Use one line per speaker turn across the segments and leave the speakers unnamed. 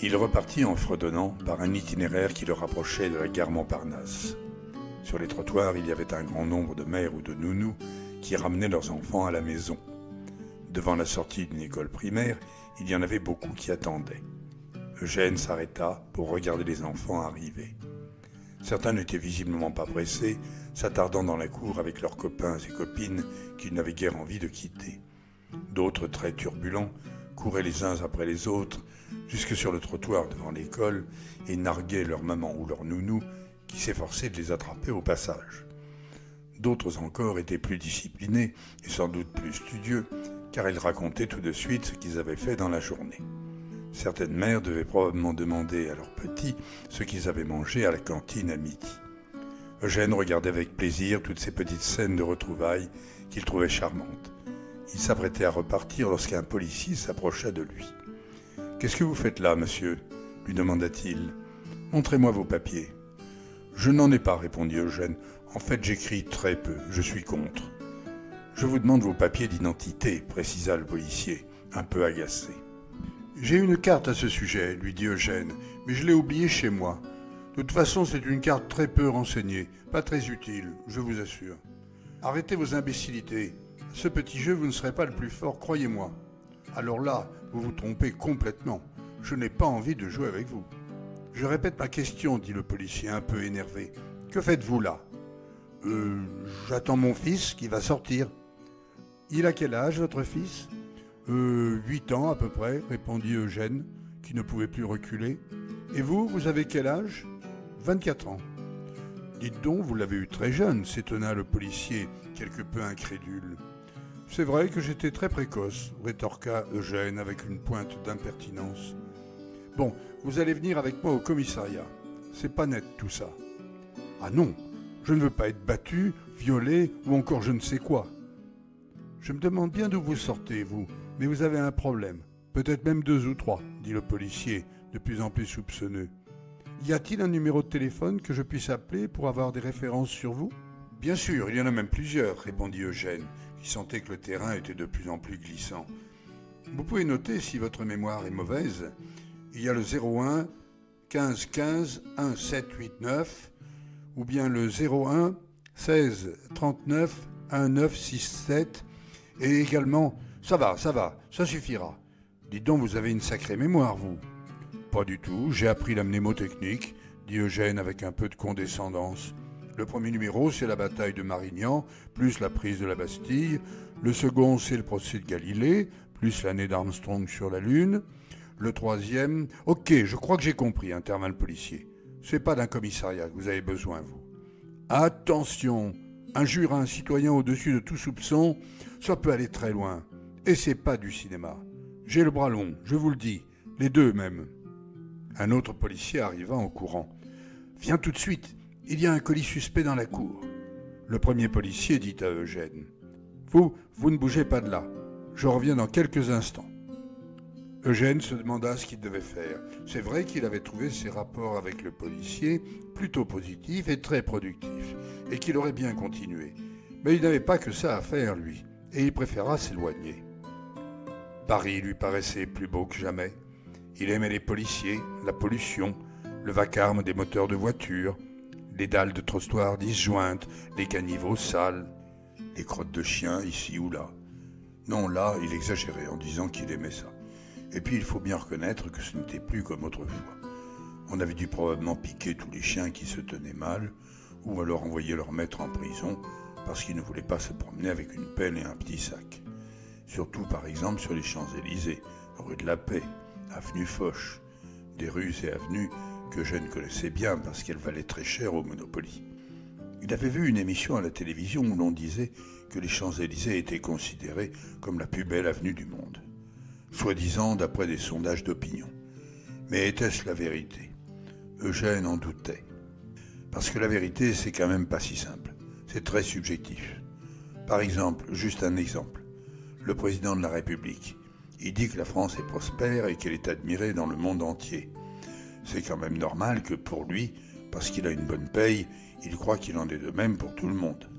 Il repartit en fredonnant par un itinéraire qui le rapprochait de la gare Montparnasse. Sur les trottoirs, il y avait un grand nombre de mères ou de nounous qui ramenaient leurs enfants à la maison. Devant la sortie d'une école primaire, il y en avait beaucoup qui attendaient. Eugène s'arrêta pour regarder les enfants arriver. Certains n'étaient visiblement pas pressés, s'attardant dans la cour avec leurs copains et copines qu'ils n'avaient guère envie de quitter. D'autres, très turbulents, couraient les uns après les autres, jusque sur le trottoir devant l'école, et narguaient leur maman ou leur nounou, qui s'efforçaient de les attraper au passage. D'autres encore étaient plus disciplinés et sans doute plus studieux, car ils racontaient tout de suite ce qu'ils avaient fait dans la journée. Certaines mères devaient probablement demander à leurs petits ce qu'ils avaient mangé à la cantine à midi. Eugène regardait avec plaisir toutes ces petites scènes de retrouvailles qu'il trouvait charmantes. Il s'apprêtait à repartir lorsqu'un policier s'approcha de lui. « Qu'est-ce que vous faites là, monsieur ?» lui demanda-t-il. « Montrez-moi vos papiers. »« Je n'en ai pas, » répondit Eugène. « En fait, j'écris très peu. Je suis contre. »« Je vous demande vos papiers d'identité, » précisa le policier, un peu agacé. « J'ai une carte à ce sujet, » lui dit Eugène, « mais je l'ai oubliée chez moi. De toute façon, c'est une carte très peu renseignée, pas très utile, je vous assure. Arrêtez vos imbécilités. À ce petit jeu, vous ne serez pas le plus fort, croyez-moi. Alors là, vous vous trompez complètement. Je n'ai pas envie de jouer avec vous. »« Je répète ma question, » dit le policier un peu énervé. « Que faites-vous là ?»« J'attends mon fils qui va sortir. »« Il a quel âge, votre fils ?»« 8 ans à peu près, » répondit Eugène, qui ne pouvait plus reculer. « Et vous, vous avez quel âge ?»« 24 ans. »« Dites donc, vous l'avez eu très jeune, » s'étonna le policier, quelque peu incrédule. « C'est vrai que j'étais très précoce, » rétorqua Eugène avec une pointe d'impertinence. « Bon, vous allez venir avec moi au commissariat. C'est pas net tout ça. »« Ah non, je ne veux pas être battu, violé ou encore je ne sais quoi. »« Je me demande bien d'où vous sortez, vous, mais vous avez un problème. Peut-être même 2 ou 3, » dit le policier, de plus en plus soupçonneux. « Y a-t-il un numéro de téléphone que je puisse appeler pour avoir des références sur vous ?»« Bien sûr, il y en a même plusieurs, » répondit Eugène, qui sentait que le terrain était de plus en plus glissant. « Vous pouvez noter si votre mémoire est mauvaise. Il y a le 01 15 15 1 7 8 9 ou bien le 01 16 39 1 9 6 7 et également... Ça va, ça suffira. Dites donc, vous avez une sacrée mémoire, vous. » « Pas du tout, j'ai appris la mnémotechnique, » dit Eugène avec un peu de condescendance. « Le premier numéro, c'est la bataille de Marignan, plus la prise de la Bastille. Le second, c'est le procès de Galilée, plus l'année d'Armstrong sur la Lune. Le troisième... Ok, je crois que j'ai compris, intervint le policier. C'est pas d'un commissariat que vous avez besoin, vous. Attention, injure à un citoyen au-dessus de tout soupçon, ça peut aller très loin. Et c'est pas du cinéma. J'ai le bras long, je vous le dis, les deux même. Un autre policier arriva en courant. « Viens tout de suite, il y a un colis suspect dans la cour. » Le premier policier dit à Eugène. « Vous ne bougez pas de là. Je reviens dans quelques instants. » Eugène se demanda ce qu'il devait faire. C'est vrai qu'il avait trouvé ses rapports avec le policier plutôt positifs et très productifs, et qu'il aurait bien continué. Mais il n'avait pas que ça à faire, lui, et il préféra s'éloigner. Paris lui paraissait plus beau que jamais. Il aimait les policiers, la pollution, le vacarme des moteurs de voitures, les dalles de trottoirs disjointes, les caniveaux sales, les crottes de chiens ici ou là. Non, là, il exagérait en disant qu'il aimait ça. Et puis, il faut bien reconnaître que ce n'était plus comme autrefois. On avait dû probablement piquer tous les chiens qui se tenaient mal, ou alors envoyer leur maître en prison parce qu'ils ne voulaient pas se promener avec une pelle et un petit sac. Surtout, par exemple, sur les Champs-Élysées, rue de la Paix, avenue Foch, des rues et avenues que Eugène connaissait bien parce qu'elles valaient très cher au Monopoly. Il avait vu une émission à la télévision où l'on disait que les Champs-Élysées étaient considérées comme la plus belle avenue du monde, soi-disant d'après des sondages d'opinion. Mais était-ce la vérité ? Eugène en doutait. Parce que la vérité, c'est quand même pas si simple. C'est très subjectif. Par exemple, juste un exemple. Le président de la République, il dit que la France est prospère et qu'elle est admirée dans le monde entier. C'est quand même normal que pour lui, parce qu'il a une bonne paye, il croit qu'il en est de même pour tout le monde.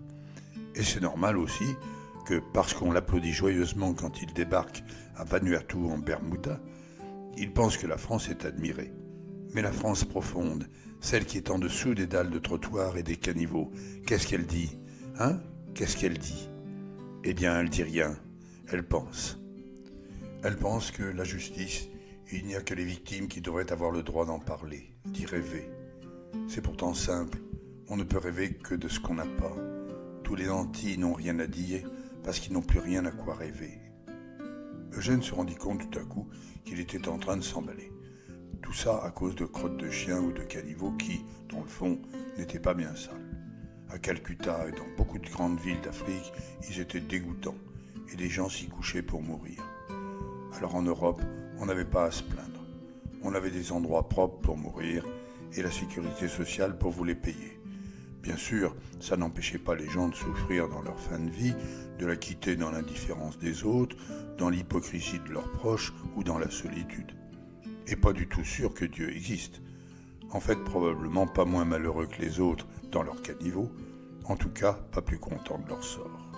Et c'est normal aussi que parce qu'on l'applaudit joyeusement quand il débarque à Vanuatu en Bermuda, Ils pensent que la France est admirée. Mais la France profonde, celle qui est en dessous des dalles de trottoir et des caniveaux, qu'est-ce qu'elle dit? Hein? Qu'est-ce qu'elle dit? Eh bien, elle dit rien. Elle pense. Elle pense que la justice, il n'y a que les victimes qui devraient avoir le droit d'en parler, d'y rêver. C'est pourtant simple. On ne peut rêver que de ce qu'on n'a pas. Tous les nantis n'ont rien à dire parce qu'ils n'ont plus rien à quoi rêver. Eugène se rendit compte tout à coup qu'il était en train de s'emballer. Tout ça à cause de crottes de chiens ou de caniveaux qui, dans le fond, n'étaient pas bien sales. À Calcutta et dans beaucoup de grandes villes d'Afrique, ils étaient dégoûtants et les gens s'y couchaient pour mourir. Alors en Europe, on n'avait pas à se plaindre. On avait des endroits propres pour mourir et la sécurité sociale pour vous les payer. Bien sûr, ça n'empêchait pas les gens de souffrir dans leur fin de vie, de la quitter dans l'indifférence des autres, dans l'hypocrisie de leurs proches ou dans la solitude. Et pas du tout sûr que Dieu existe. En fait, probablement pas moins malheureux que les autres dans leur caniveau, en tout cas pas plus contents de leur sort.